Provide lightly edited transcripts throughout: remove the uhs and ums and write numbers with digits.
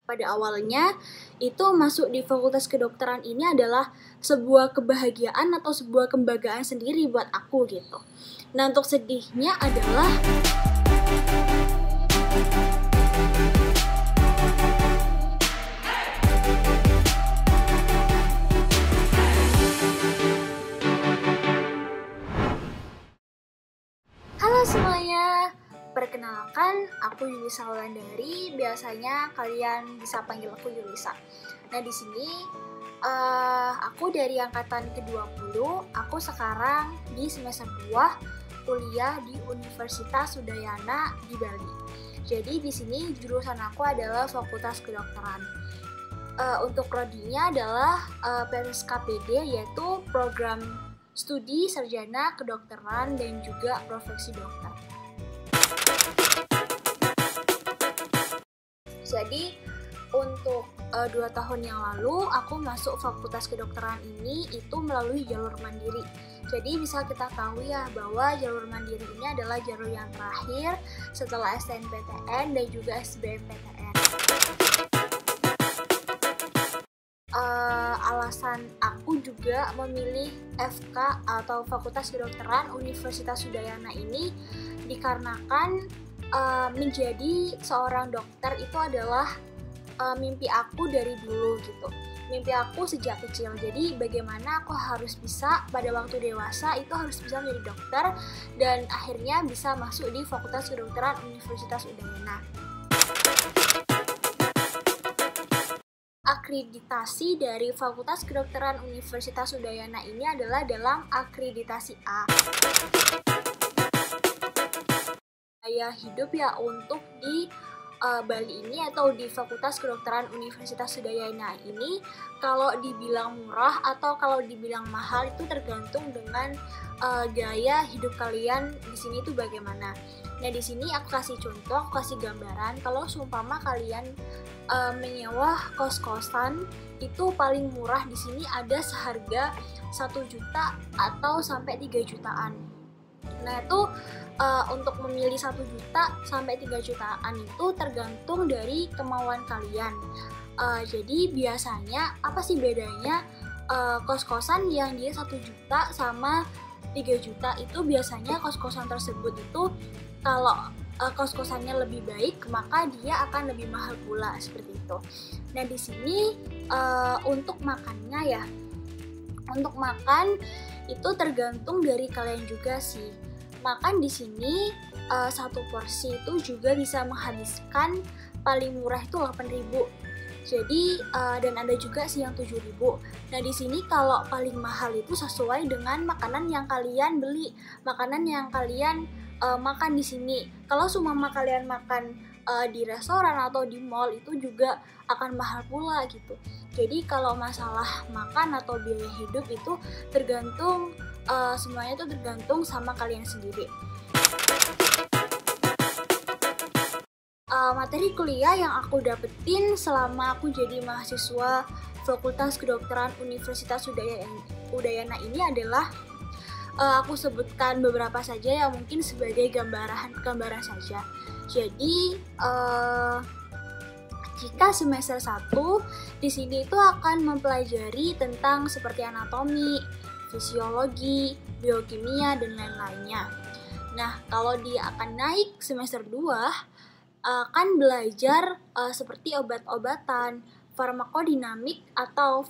Pada awalnya, itu masuk di fakultas kedokteran ini adalah sebuah kebahagiaan atau sebuah kebanggaan sendiri buat aku gitu. Nah, untuk sedihnya adalah halo semuanya, perkenalkan aku Yulisa Wulandari. Biasanya kalian bisa panggil aku Yulisa. Nah di sini aku dari angkatan ke-20. Aku sekarang di semester 2 kuliah di Universitas Udayana di Bali. Jadi di sini jurusan aku adalah Fakultas Kedokteran. Untuk prodinya adalah PSKPD, yaitu program studi sarjana kedokteran dan juga profesi dokter. Jadi untuk 2 tahun yang lalu aku masuk fakultas kedokteran ini itu melalui jalur mandiri. Jadi bisa kita tahu ya bahwa jalur mandiri ini adalah jalur yang terakhir setelah SNMPTN dan juga SBMPTN. Alasan aku juga memilih FK atau Fakultas Kedokteran Universitas Udayana ini dikarenakan menjadi seorang dokter itu adalah mimpi aku dari dulu gitu. Mimpi aku sejak kecil. Jadi bagaimana aku harus bisa pada waktu dewasa itu harus bisa menjadi dokter dan akhirnya bisa masuk di Fakultas Kedokteran Universitas Udayana. Akreditasi dari Fakultas Kedokteran Universitas Udayana ini adalah dalam akreditasi A. Gaya hidup ya untuk di Bali ini atau di Fakultas Kedokteran Universitas Udayana ini, kalau dibilang murah atau kalau dibilang mahal itu tergantung dengan gaya hidup kalian di sini itu bagaimana. Nah di sini aku kasih contoh, aku kasih gambaran kalau seumpama kalian menyewa kos-kosan itu paling murah di sini ada seharga 1 juta atau sampai 3 jutaan. Nah itu untuk memilih 1 juta sampai 3 jutaan itu tergantung dari kemauan kalian. Jadi biasanya apa sih bedanya kos-kosan yang dia 1 juta sama 3 juta itu biasanya kos-kosan tersebut itu kalau kos-kosannya lebih baik maka dia akan lebih mahal pula seperti itu. Nah di sini untuk makannya ya, untuk makan itu tergantung dari kalian juga sih. Makan di sini satu porsi itu juga bisa menghabiskan paling murah itu 8.000. Jadi dan ada juga sih yang 7.000. Nah di sini kalau paling mahal itu sesuai dengan makanan yang kalian beli, makanan yang kalian makan di sini. Kalau seumpama kalian makan di restoran atau di mall itu juga akan mahal pula gitu. Jadi kalau masalah makan atau biaya hidup itu tergantung semuanya itu tergantung sama kalian sendiri. Materi kuliah yang aku dapetin selama aku jadi mahasiswa Fakultas Kedokteran Universitas Udayana ini adalah aku sebutkan beberapa saja yang mungkin sebagai gambaran saja. Jadi jika semester 1 di sini itu akan mempelajari tentang seperti anatomi, fisiologi, biokimia dan lain-lainnya. Nah, kalau dia akan naik semester 2 akan belajar seperti obat-obatan, farmakodinamik atau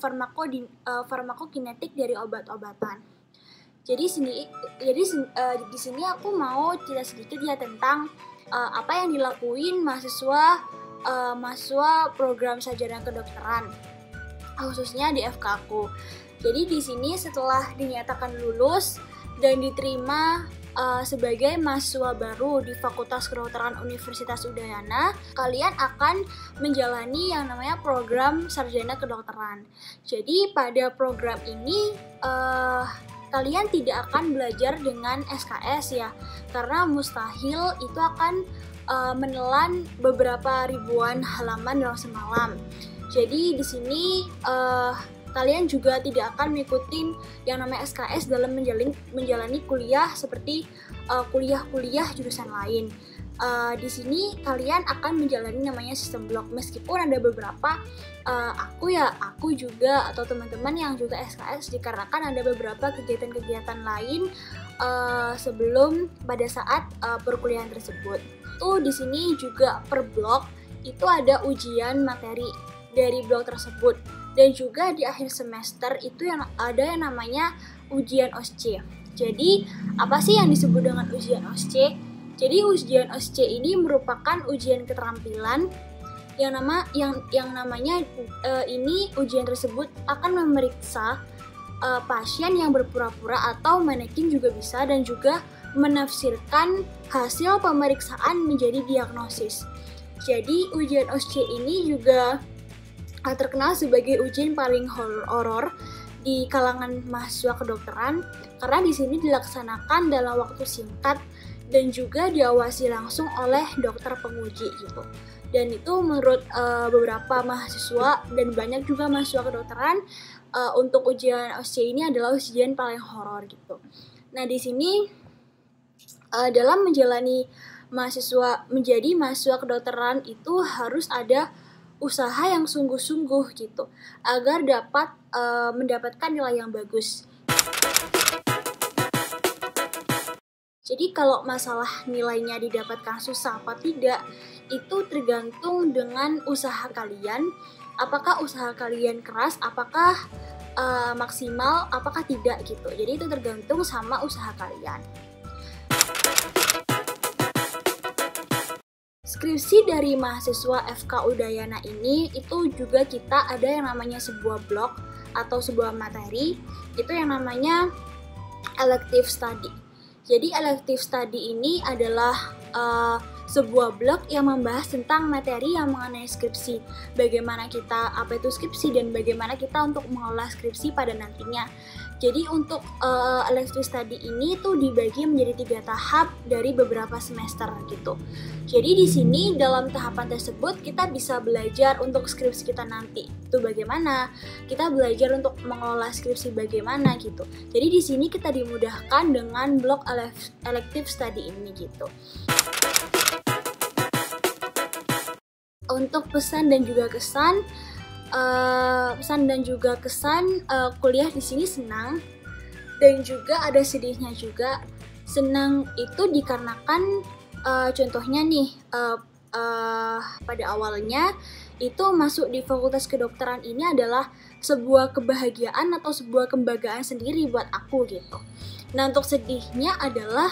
farmakokinetik dari obat-obatan. Jadi di sini aku mau cerita sedikit ya tentang apa yang dilakuin mahasiswa program sarjana kedokteran, khususnya di FK aku. Jadi di sini setelah dinyatakan lulus dan diterima sebagai mahasiswa baru di Fakultas Kedokteran Universitas Udayana, kalian akan menjalani yang namanya program sarjana kedokteran. Jadi pada program ini kalian tidak akan belajar dengan SKS ya, karena mustahil itu akan menelan beberapa ribuan halaman dalam semalam. Jadi di sini kalian juga tidak akan mengikuti yang namanya SKS dalam menjalani kuliah seperti kuliah-kuliah jurusan lain. Di sini kalian akan menjalani namanya sistem blok, meskipun ada beberapa aku juga atau teman-teman yang juga SKS dikarenakan ada beberapa kegiatan-kegiatan lain sebelum pada saat perkuliahan tersebut. Tuh di sini juga per blok itu ada ujian materi dari blok tersebut, dan juga di akhir semester itu yang ada yang namanya ujian OSCE. Jadi apa sih yang disebut dengan ujian OSCE? Jadi ujian OSCE ini merupakan ujian keterampilan yang namanya ini ujian tersebut akan memeriksa pasien yang berpura-pura atau manekin juga bisa, dan juga menafsirkan hasil pemeriksaan menjadi diagnosis. Jadi ujian OSCE ini juga terkenal sebagai ujian paling horor di kalangan mahasiswa kedokteran, karena di sini dilaksanakan dalam waktu singkat dan juga diawasi langsung oleh dokter penguji gitu. Dan itu menurut beberapa mahasiswa dan banyak juga mahasiswa kedokteran, untuk ujian OSCE ini adalah ujian paling horor gitu. Nah di sini dalam menjalani menjadi mahasiswa kedokteran itu harus ada usaha yang sungguh-sungguh gitu agar dapat mendapatkan nilai yang bagus. Jadi kalau masalah nilainya didapatkan susah apa tidak, itu tergantung dengan usaha kalian. Apakah usaha kalian keras, apakah maksimal, apakah tidak gitu. Jadi itu tergantung sama usaha kalian. Skripsi dari mahasiswa FK Udayana ini itu juga kita ada yang namanya sebuah blok atau sebuah materi, itu yang namanya elective study. Jadi elective study ini adalah sebuah blok yang membahas tentang materi yang mengenai skripsi. Bagaimana kita, apa itu skripsi, dan bagaimana kita untuk mengolah skripsi pada nantinya. Jadi untuk elective study ini tuh dibagi menjadi 3 tahap dari beberapa semester gitu. Jadi di sini dalam tahapan tersebut kita bisa belajar untuk skripsi kita nanti. Itu bagaimana kita belajar untuk mengolah skripsi bagaimana gitu. Jadi di sini kita dimudahkan dengan blok elective study ini gitu. Untuk pesan dan juga kesan kuliah di sini senang, dan juga ada sedihnya juga. Senang itu dikarenakan contohnya nih pada awalnya itu masuk di fakultas kedokteran ini adalah sebuah kebahagiaan atau sebuah kebanggaan sendiri buat aku gitu. Nah untuk sedihnya adalah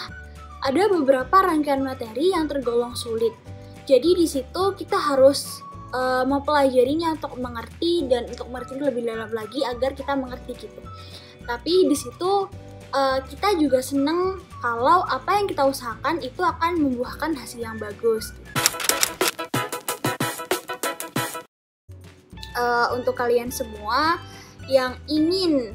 ada beberapa rangkaian materi yang tergolong sulit. Jadi di situ kita harus mempelajarinya untuk mengerti, dan untuk mengerti lebih dalam lagi agar kita mengerti gitu. Tapi di situ kita juga senang kalau apa yang kita usahakan itu akan membuahkan hasil yang bagus. Untuk kalian semua yang ingin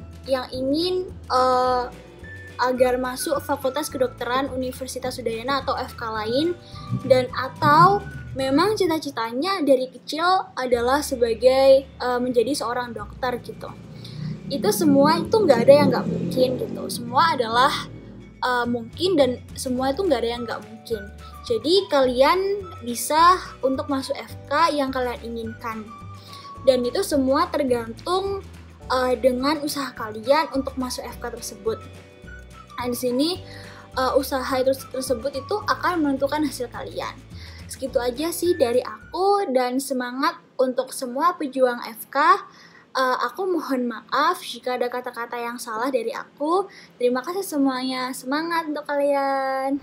agar masuk Fakultas Kedokteran Universitas Udayana atau FK lain, dan atau memang cita-citanya dari kecil adalah sebagai menjadi seorang dokter gitu. Itu semua itu nggak ada yang nggak mungkin gitu. Semua adalah mungkin, dan semua itu nggak ada yang nggak mungkin. Jadi kalian bisa untuk masuk FK yang kalian inginkan. Dan itu semua tergantung dengan usaha kalian untuk masuk FK tersebut. Nah di sini usaha tersebut itu akan menentukan hasil kalian. Segitu aja sih dari aku, dan semangat untuk semua pejuang FK. Aku mohon maaf jika ada kata-kata yang salah dari aku. Terima kasih semuanya, semangat untuk kalian.